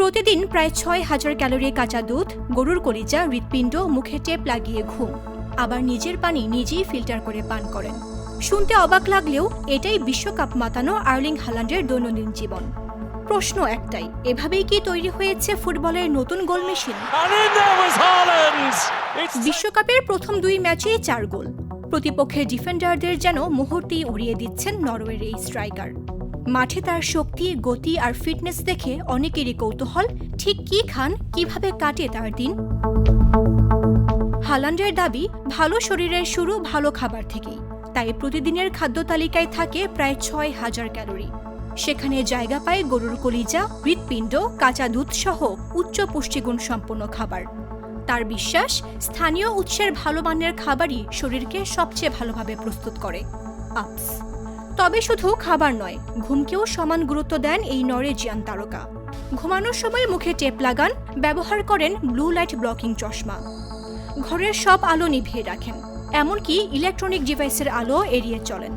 প্রতিদিন প্রায় ৬,০০০ ক্যালোরি কাঁচা দুধ, গরুর কলিজা, হৃৎপিণ্ড, মুখে টেপ লাগিয়ে ঘুম, আবার নিজের পানি নিজেই ফিল্টার করে পান করেন। শুনতে অবাক লাগলেও এটাই বিশ্বকাপ মাতানো আর্লিং হাল্যান্ডের দৈনন্দিন জীবন। প্রশ্ন একটাই, এভাবেই কি তৈরি হয়েছে ফুটবলের নতুন গোল মেশিন? বিশ্বকাপের প্রথম ২ ম্যাচেই ৪ গোল। প্রতিপক্ষের ডিফেন্ডারদের যেন মুহূর্তেই উড়িয়ে দিচ্ছেন নরওয়ের এই স্ট্রাইকার। মাঠে তার শক্তি, গতি আর ফিটনেস দেখে অনেকেরই কৌতূহল, ঠিক কি খান, কিভাবে কাটে তার দিন। হাল্যান্ডের দাবি, ভালো শরীরের শুরু ভালো খাবার থেকেই। তাই প্রতিদিনের খাদ্য তালিকায় থাকে প্রায় ৬,০০০ ক্যালোরি। সেখানে জায়গা পায় গরুর কলিজা, হৃৎপিণ্ড, কাঁচা দুধ সহ উচ্চ পুষ্টিগুণ সম্পন্ন খাবার। তার বিশ্বাস, স্থানীয় উৎসের ভালো মানের খাবারই শরীরকে সবচেয়ে ভালোভাবে প্রস্তুত করে। আপস। তবে শুধু খাবার নয়, ঘুমকেও সমান গুরুত্ব দেন এই নরওয়েজিয়ান তারকা। ঘুমানোর সময় মুখে টেপ লাগান, ব্যবহার করেন ব্লু লাইট ব্লকিং চশমা। ঘরের সব আলো নিভিয়ে রাখেন, এমনকি ইলেকট্রনিক ডিভাইসের আলো এড়িয়ে চলেন।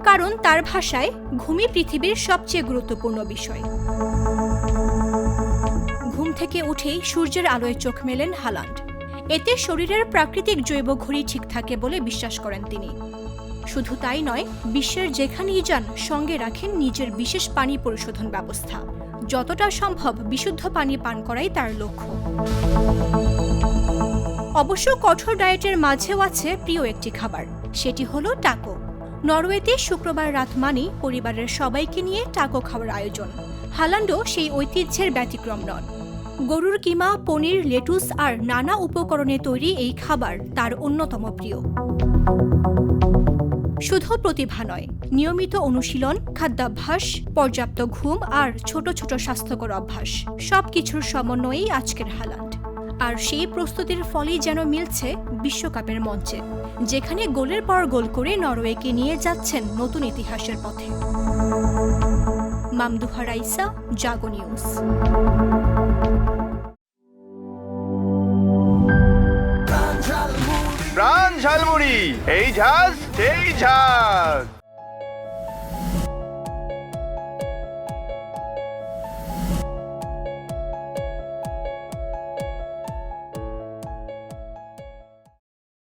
কারণ তার ভাষায় ঘুমই পৃথিবীর সবচেয়ে গুরুত্বপূর্ণ বিষয়। ঘুম থেকে উঠেই সূর্যের আলোয় চোখ মেলেন হাল্যান্ড। এতে শরীরের প্রাকৃতিক জৈব ঘড়ি ঠিক থাকে বলে বিশ্বাস করেন তিনি। শুধু তাই নয়, বিশ্বের যেখানেই যান সঙ্গে রাখেন নিজের বিশেষ পানি পরিশোধন ব্যবস্থা। যতটা সম্ভব বিশুদ্ধ পানি পান করাই তার লক্ষ্য। অবশ্য কঠোর ডায়েটের মাঝেও আছে প্রিয় একটি খাবার, সেটি হলো টাকো। নরওয়েতে শুক্রবার রাত মানেই পরিবারের সবাইকে নিয়ে টাকো খাওয়ার আয়োজন। হাল্যান্ডও সেই ঐতিহ্যের ব্যতিক্রম নন। গরুর কিমা, পনির, লেটুস আর নানা উপকরণে তৈরি এই খাবার তার অন্যতম প্রিয়। শুধু প্রতিভা নয়, নিয়মিত অনুশীলন, খাদ্যাভ্যাস, পর্যাপ্ত ঘুম আর ছোট ছোট স্বাস্থ্যকর অভ্যাস, সবকিছুর সমন্বয়েই আজকের হাল্যান্ড। আর সেই প্রস্তুতির ফলেই যেন মিলছে বিশ্বকাপের মঞ্চে, যেখানে গোলের পর গোল করে নরওয়েকে নিয়ে যাচ্ছেন নতুন ইতিহাসের পথে। মামদুহা রাইসা, জাগো নিউজ। প্রাণ ঝালমুড়ি, এই ঝাঁজ সেই ঝাঁজ।